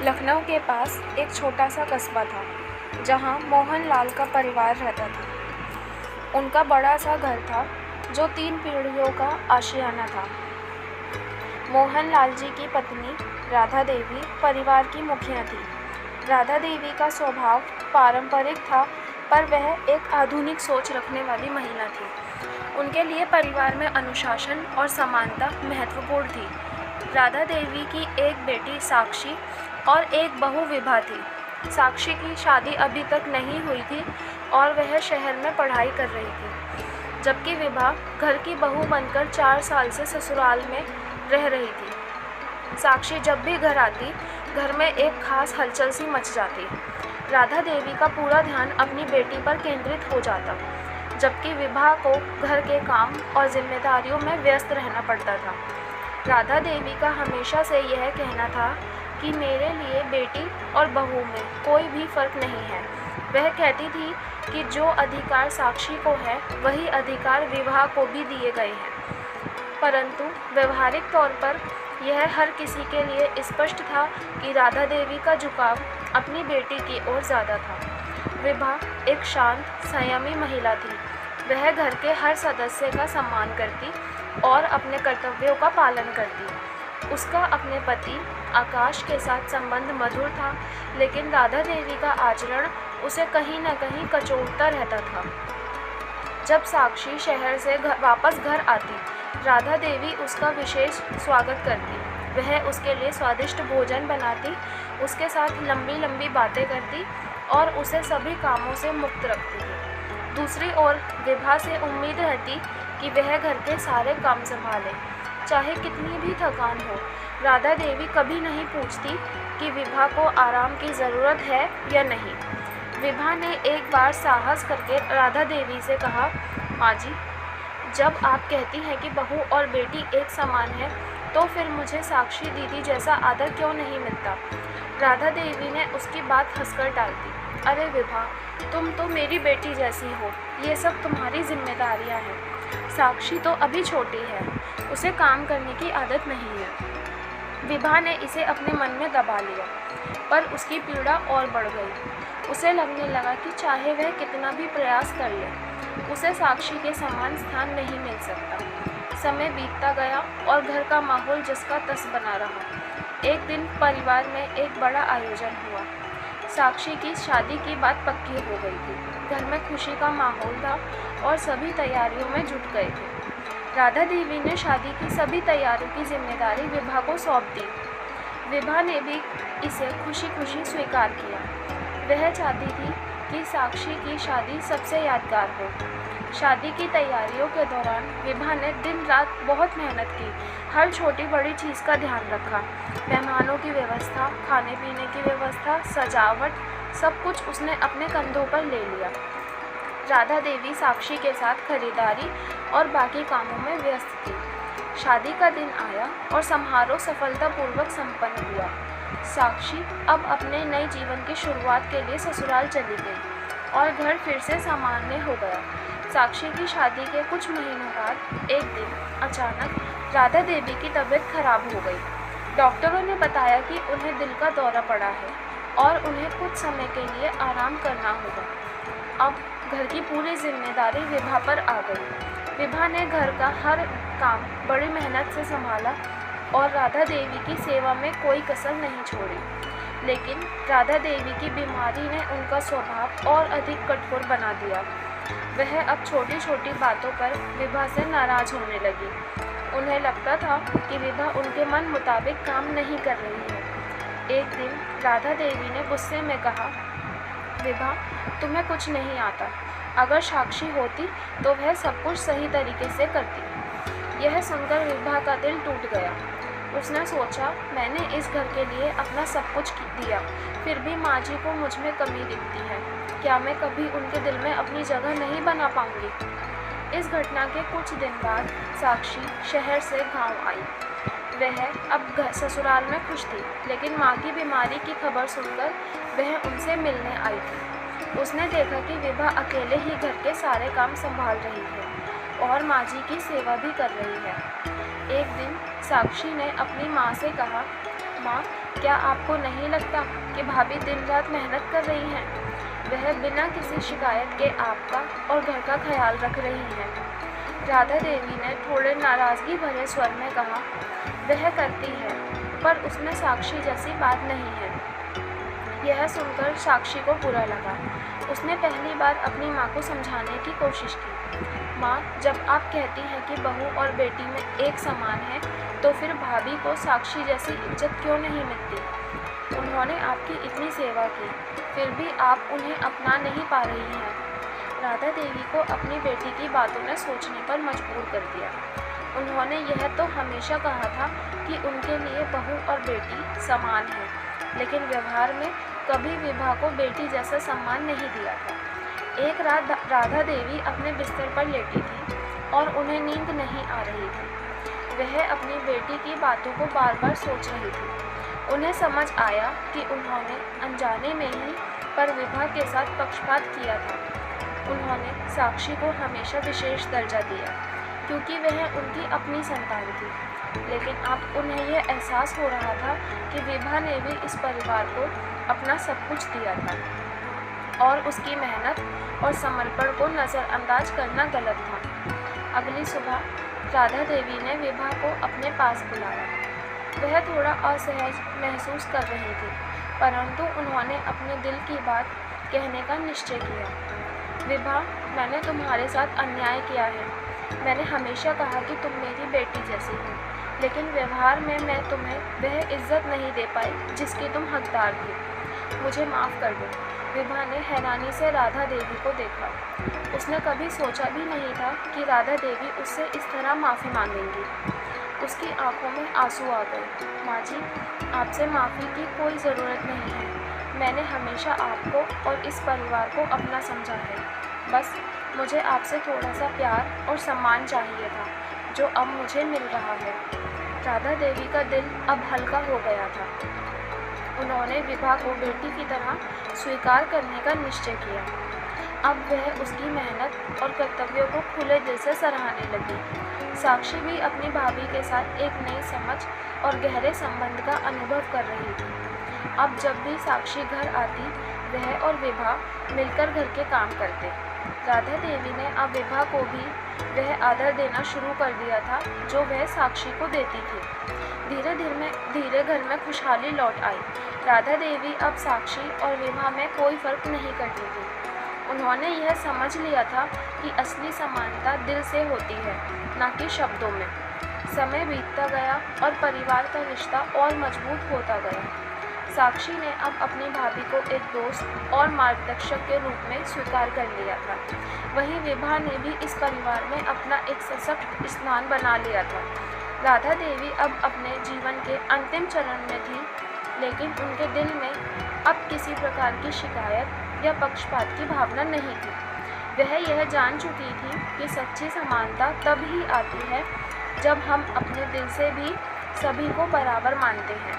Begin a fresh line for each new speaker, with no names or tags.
लखनऊ के पास एक छोटा सा कस्बा था जहाँ मोहन लाल का परिवार रहता था। उनका बड़ा सा घर था जो 3 पीढ़ियों का आशियाना था। मोहन लाल जी की पत्नी राधा देवी परिवार की मुखिया थी। राधा देवी का स्वभाव पारंपरिक था, पर वह एक आधुनिक सोच रखने वाली महिला थी। उनके लिए परिवार में अनुशासन और समानता महत्वपूर्ण थी। राधा देवी की एक बेटी साक्षी और एक बहू विभा थी। साक्षी की शादी अभी तक नहीं हुई थी और वह शहर में पढ़ाई कर रही थी, जबकि विभा घर की बहू बनकर 4 साल से ससुराल में रह रही थी। साक्षी जब भी घर आती, घर में एक खास हलचल सी मच जाती। राधा देवी का पूरा ध्यान अपनी बेटी पर केंद्रित हो जाता, जबकि विभा को घर के काम और जिम्मेदारियों में व्यस्त रहना पड़ता था। राधा देवी का हमेशा से यह कहना था कि मेरे लिए बेटी और बहू में कोई भी फ़र्क नहीं है। वह कहती थी कि जो अधिकार साक्षी को है, वही अधिकार विभा को भी दिए गए हैं। परंतु व्यवहारिक तौर पर यह हर किसी के लिए स्पष्ट था कि राधा देवी का झुकाव अपनी बेटी की ओर ज़्यादा था। विभा एक शांत, संयमी महिला थी। वह घर के हर सदस्य का सम्मान करती और अपने कर्तव्यों का पालन करती। उसका अपने पति आकाश के साथ संबंध मधुर था, लेकिन राधा देवी का आचरण उसे कहीं न कहीं कचोटता रहता था। जब साक्षी शहर से वापस घर आती, राधा देवी उसका विशेष स्वागत करती। वह उसके लिए स्वादिष्ट भोजन बनाती, उसके साथ लंबी लंबी बातें करती और उसे सभी कामों से मुक्त रखती थी। दूसरी ओर विभा से उम्मीद रहती कि वह घर के सारे काम संभाले, चाहे कितनी भी थकान हो। राधा देवी कभी नहीं पूछती कि विभा को आराम की ज़रूरत है या नहीं। विभा ने एक बार साहस करके राधा देवी से कहा, माँ जी, जब आप कहती हैं कि बहू और बेटी एक समान है, तो फिर मुझे साक्षी दीदी जैसा आदर क्यों नहीं मिलता। राधा देवी ने उसकी बात हंसकर टाल दी। अरे विभा, तुम तो मेरी बेटी जैसी हो, ये सब तुम्हारी जिम्मेदारियां हैं। साक्षी तो अभी छोटी है, उसे काम करने की आदत नहीं है। विभा ने इसे अपने मन में दबा लिया, पर उसकी पीड़ा और बढ़ गई। उसे लगने लगा कि चाहे वह कितना भी प्रयास कर ले, उसे साक्षी के समान स्थान नहीं मिल सकता। समय बीतता गया और घर का माहौल जिसका तस बना रहा। एक दिन परिवार में एक बड़ा आयोजन हुआ। साक्षी की शादी की बात पक्की हो गई थी। घर में खुशी का माहौल था और सभी तैयारियों में जुट गए थे। राधा देवी ने शादी की सभी तैयारियों की जिम्मेदारी विभा को सौंप दी। विभा ने भी इसे खुशी खुशी स्वीकार किया। वह चाहती थी कि साक्षी की शादी सबसे यादगार हो। शादी की तैयारियों के दौरान विभा ने दिन रात बहुत मेहनत की। हर छोटी बड़ी चीज़ का ध्यान रखा। मेहमानों की व्यवस्था, खाने पीने की व्यवस्था, सजावट, सब कुछ उसने अपने कंधों पर ले लिया। राधा देवी साक्षी के साथ खरीदारी और बाकी कामों में व्यस्त थी। शादी का दिन आया और समारोह सफलतापूर्वक संपन्न हुआ। साक्षी अब अपने नए जीवन की शुरुआत के लिए ससुराल चली गई और घर फिर से सामान्य हो गया। साक्षी की शादी के कुछ महीनों बाद एक दिन अचानक राधा देवी की तबीयत खराब हो गई। डॉक्टरों ने बताया कि उन्हें दिल का दौरा पड़ा है और उन्हें कुछ समय के लिए आराम करना होगा। अब घर की पूरी जिम्मेदारी विभा पर आ गई। विभा ने घर का हर काम बड़ी मेहनत से संभाला और राधा देवी की सेवा में कोई कसर नहीं छोड़ी। लेकिन राधा देवी की बीमारी ने उनका स्वभाव और अधिक कठोर बना दिया। वह अब छोटी छोटी बातों पर विभा से नाराज़ होने लगी। उन्हें लगता था कि विभा उनके मन मुताबिक काम नहीं कर रही है। एक दिन राधा देवी ने गुस्से में कहा, विभा, तुम्हें कुछ नहीं आता। अगर साक्षी होती तो वह सब कुछ सही तरीके से करती। यह सुनकर विभा का दिल टूट गया। उसने सोचा, मैंने इस घर के लिए अपना सब कुछ दिया, फिर भी माँ जी को मुझ में कमी दिखती है। क्या मैं कभी उनके दिल में अपनी जगह नहीं बना पाऊंगी। इस घटना के कुछ दिन बाद साक्षी शहर से गांव आई। वह अब ससुराल में खुश थी, लेकिन माँ की बीमारी की खबर सुनकर वह उनसे मिलने आई थी। उसने देखा कि विभा अकेले ही घर के सारे काम संभाल रही है और माँ जी की सेवा भी कर रही है। एक दिन साक्षी ने अपनी माँ से कहा, माँ, क्या आपको नहीं लगता कि भाभी दिन रात मेहनत कर रही हैं? वह बिना किसी शिकायत के आपका और घर का ख्याल रख रही हैं। राधा देवी ने थोड़े नाराज़गी भरे स्वर में कहा, वह करती है, पर उसमें साक्षी जैसी बात नहीं है। यह सुनकर साक्षी को बुरा लगा। उसने पहली बार अपनी माँ को समझाने की कोशिश की। माँ, जब आप कहती हैं कि बहू और बेटी में एक समान है, तो फिर भाभी को साक्षी जैसी इज्जत क्यों नहीं मिलती? उन्होंने आपकी इतनी सेवा की, फिर भी आप उन्हें अपना नहीं पा रही हैं। राधा देवी को अपनी बेटी की बातों ने सोचने पर मजबूर कर दिया। उन्होंने यह तो हमेशा कहा था कि उनके लिए बहू और बेटी समान है, लेकिन व्यवहार में कभी विभा को बेटी जैसा सम्मान नहीं दिया था। एक रात राधा देवी अपने बिस्तर पर लेटी थी और उन्हें नींद नहीं आ रही थी। वह अपनी बेटी की बातों को बार बार सोच रही थी। उन्हें समझ आया कि उन्होंने अनजाने में ही पर विभा के साथ पक्षपात किया था। उन्होंने साक्षी को हमेशा विशेष दर्जा दिया क्योंकि वह उनकी अपनी संतान थी, लेकिन अब उन्हें यह एहसास हो रहा था कि विभा ने भी इस परिवार को अपना सब कुछ दिया था और उसकी मेहनत और समर्पण को नज़रअंदाज करना गलत था। अगली सुबह राधा देवी ने विभा को अपने पास बुलाया। वह थोड़ा असहज महसूस कर रही थी, परंतु उन्होंने अपने दिल की बात कहने का निश्चय किया। विभा, मैंने तुम्हारे साथ अन्याय किया है। मैंने हमेशा कहा कि तुम मेरी बेटी जैसी हो, लेकिन व्यवहार में मैं तुम्हें वह इज्जत नहीं दे पाई जिसकी तुम हकदार थी। मुझे माफ़ कर दो। विभा ने हैरानी से राधा देवी को देखा। उसने कभी सोचा भी नहीं था कि राधा देवी उससे इस तरह माफ़ी मांगेंगी। उसकी आंखों में आंसू आ गए। माँ जी, आपसे माफ़ी की कोई ज़रूरत नहीं है। मैंने हमेशा आपको और इस परिवार को अपना समझा है। बस मुझे आपसे थोड़ा सा प्यार और सम्मान चाहिए था, जो अब मुझे मिल रहा है। राधा देवी का दिल अब हल्का हो गया था। उन्होंने विभा को बेटी की तरह स्वीकार करने का निश्चय किया। अब वह उसकी मेहनत और कर्तव्यों को खुले दिल से सराहने लगी। साक्षी भी अपनी भाभी के साथ एक नई समझ और गहरे संबंध का अनुभव कर रही थी। अब जब भी साक्षी घर आती, वह और विभा मिलकर घर के काम करते। राधा देवी ने अब विभा को भी वह आदर देना शुरू कर दिया था जो वह साक्षी को देती थी। धीरे घर में खुशहाली लौट आई। राधा देवी अब साक्षी और विभा में कोई फर्क नहीं करती थी। उन्होंने यह समझ लिया था कि असली समानता दिल से होती है, न कि शब्दों में। समय बीतता गया और परिवार का रिश्ता और मजबूत होता गया। साक्षी ने अब अपनी भाभी को एक दोस्त और मार्गदर्शक के रूप में स्वीकार कर लिया था। वहीं विभा ने भी इस परिवार में अपना एक सशक्त स्थान बना लिया था। राधा देवी अब अपने जीवन के अंतिम चरण में थी, लेकिन उनके दिल में अब किसी प्रकार की शिकायत या पक्षपात की भावना नहीं थी। वह यह जान चुकी थी कि सच्ची समानता तब ही आती है जब हम अपने दिल से भी सभी को बराबर मानते हैं।